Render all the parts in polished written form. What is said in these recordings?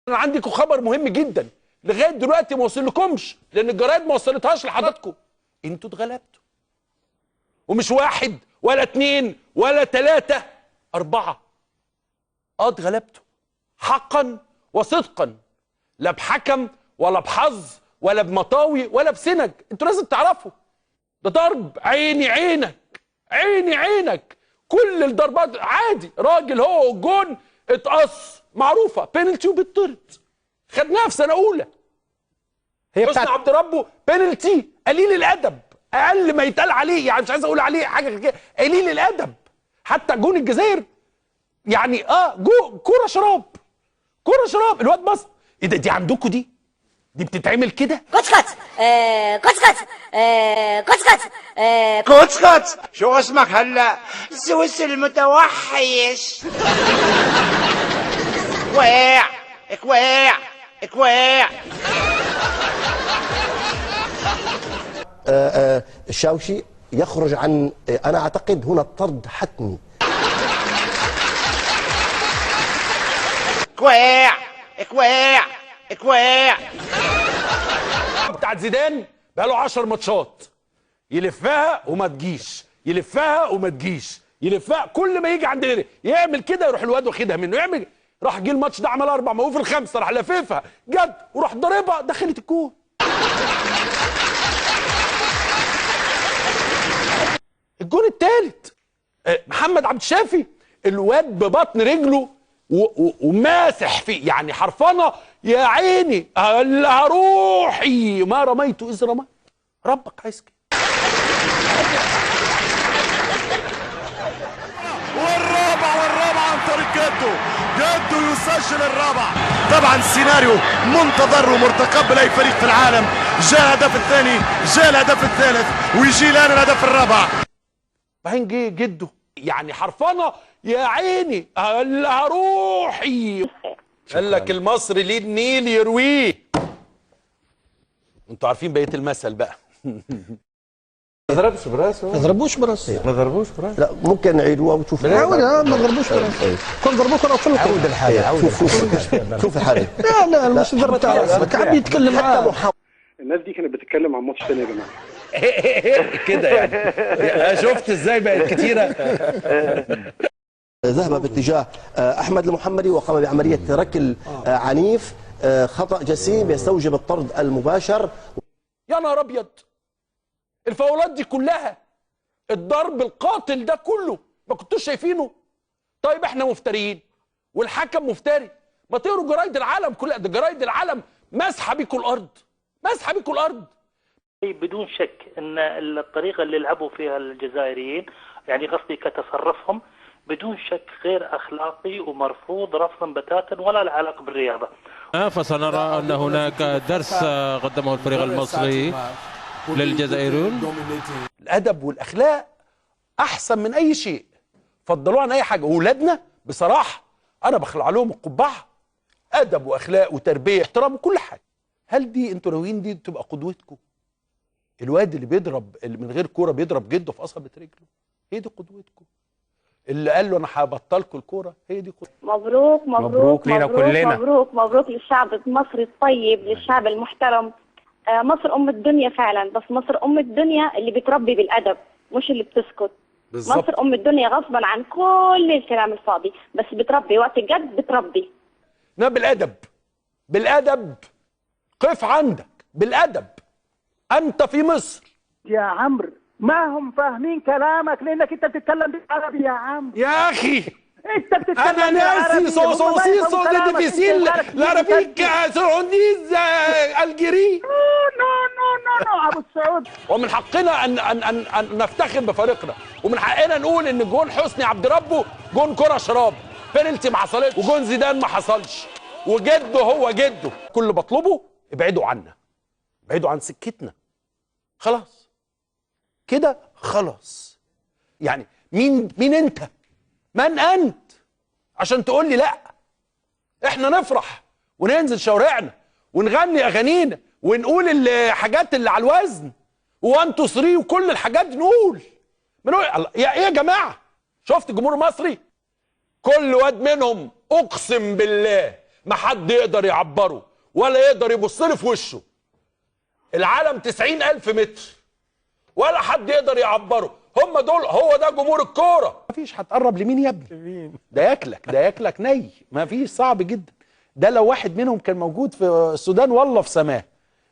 انا عندكم خبر مهم جدا لغايه دلوقتي ما وصلكمش، لان الجرايد ما وصلتهاش لحضراتكم. انتوا اتغلبتوا، ومش واحد ولا اتنين ولا تلاته، 4. اتغلبتوا حقا وصدقا، لا بحكم ولا بحظ ولا بمطاوي ولا بسنج. انتوا لازم تعرفوا ده ضرب عيني عينك عيني عينك. كل الضربات عادي، راجل هو والجون اتقص، معروفه بينالتي وبيطرد، خدناها في سنه اولى. هي حسني عبد ربه بينالتي قليل الادب، اقل ما يتقال عليه، يعني مش عايز اقول عليه حاجه كده، قليل الادب. حتى جون الجزائر يعني كوره شراب، كوره شراب. الواد بص ايه ده، دي عندكم دي بتتعمل كده. كتكت كتكت كتكت كتكت. شو اسمك هلا؟ سوس المتوحش. كواع كواع كواع. الشاوشي يخرج عن، انا اعتقد هنا الطرد حتمي. كواع كواع كواع. بتاعت زيدان بقى له 10 ماتشات يلفها وما تجيش، يلفها وما تجيش، يلفها. كل ما يجي عند يعمل كده يروح الواد واخدها منه، يعمل. راح جه الماتش ده عمل 4 وفي الخامسه راح لففها جد وراح ضاربها دخلت الجول. الجول الثالث محمد عبد الشافي، الواد ببطن رجله وماسح فيه، يعني حرفنه يا عيني. روحي ما رميت اذ رميت، ربك عايز كده. والرابع عن طريق جدو يسجل الرابع. طبعا السيناريو منتظر ومرتقب لاي فريق في العالم. جاء الهدف الثاني، جاء الهدف الثالث، ويجي الان الهدف الرابع. بعدين جه جده يعني حرفنه يا عيني. روحي قال لك المصري ليه النيل يرويه. انتوا عارفين بقيه المثل بقى. ما ضربش براسه، ما ضربوش براسه، ما ضربوش براسه. لا ممكن نعيدوها وتشوف. عاود ما ضربوش براسه، كون ضربوه كان في القلب. عود الحاله، شوف الحاله. لا مش ضرب تاع راسك، عم يتكلم معاه. الناس دي كانت بتتكلم عن ماتش تاني يا جماعه. كده يعني شفت ازاي بقت كتيره. ذهب باتجاه احمد المحمدي وقام بعمليه ركل عنيف، خطا جسيم يستوجب الطرد المباشر. يا نهار ابيض، الفاولات دي كلها، الضرب القاتل ده كله ما كنتوش شايفينه؟ طيب احنا مفتريين والحكم مفتري. ما تقروا جرايد العالم كلها، ده جرايد العالم مسحه بيكوا الارض، مسحه بيكوا الارض. بدون شك ان الطريقه اللي لعبوا فيها الجزائريين، يعني قصدي كتصرفهم، بدون شك غير اخلاقي ومرفوض رفضا بتاتا ولا له علاقه بالرياضه. فسنرى ان هناك درس قدمه الفريق المصري للجزائريين. الادب والاخلاق احسن من اي شيء، فضلوه عن اي حاجه. واولادنا بصراحه انا بخلع لهم القبعه، ادب واخلاق وتربيه احترام وكل حاجه. هل دي انتوا ناويين دي تبقى قدوتكم؟ الواد اللي بيضرب، اللي من غير كوره بيضرب جده في قصبه رجله، هي دي قدوتكم؟ اللي قال له انا هبطلكم الكوره، هي دي قدوتكم؟ مبروك مبروك مبروك لينا كلنا. مبروك مبروك للشعب المصري الطيب، للشعب المحترم. مصر ام الدنيا فعلا، بس مصر ام الدنيا اللي بتربي بالادب مش اللي بتسكت. بالزبط. مصر ام الدنيا غصبا عن كل الكلام الفاضي، بس بتربي وقت الجد بتربي. نعم بالادب، بالادب. قف عندك بالادب. انت في مصر يا عمرو، ما هم فاهمين كلامك لانك انت بتتكلم بالعربي يا عمرو. يا اخي انت بتتكلم انا ناسي صوصيصو دي ديفيسيل لارافيك سعوديز الجيري. نو ابو السعود. ومن حقنا ان نفتخر بفريقنا، ومن حقنا نقول ان جون حسني عبد ربه جون كره شراب، بينالتي ما حصلتش، وجون زيدان ما حصلش، وجده هو جده. كل اللي بطلبه ابعدوا عنا، ابعدوا عن سكتنا، خلاص كده خلاص. يعني مين انت؟ من انت عشان تقول لي لا؟ احنا نفرح وننزل شوارعنا ونغني اغانينا ونقول الحاجات اللي على الوزن 1 2 3 وكل الحاجات دي نقول يا ايه يا جماعه؟ شفت الجمهور المصري كل واد منهم اقسم بالله ما حد يقدر يعبره ولا يقدر يبص له في وشه. العالم 90,000 متر ولا حد يقدر يعبره. هم دول، هو ده جمهور الكوره. مفيش هتقرب لمين يا ابني؟ ده ياكلك ني. مفيش، صعب جدا. ده لو واحد منهم كان موجود في السودان والله في سماه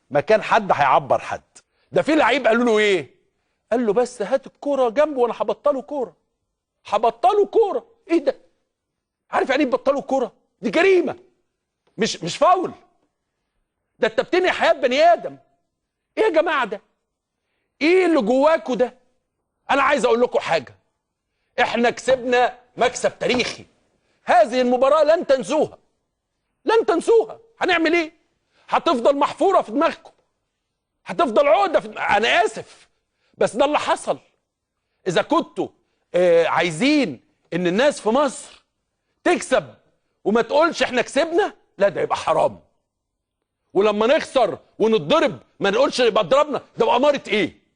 ما كان حد هيعبر حد. ده في لعيب قالوا له ايه؟ قال له بس هات الكوره جنبه وانا هبطله كوره. هبطله كوره. ايه ده؟ عارف يعني ايه بطلوا كوره؟ دي جريمه، مش فاول. ده انت بتنهي حياه بني ادم. ايه يا جماعه ده؟ ايه اللي جواكوا ده؟ انا عايز اقول لكم حاجه. احنا كسبنا مكسب تاريخي. هذه المباراه لن تنسوها. لن تنسوها. هنعمل ايه؟ هتفضل محفوره في دماغكم. هتفضل عقده في انا اسف بس ده اللي حصل. اذا كنتوا عايزين ان الناس في مصر تكسب وما تقولش احنا كسبنا، لا ده يبقى حرام. ولما نخسر ونتضرب ما نقولش يبقى ضربنا، ده بقى اماره ايه؟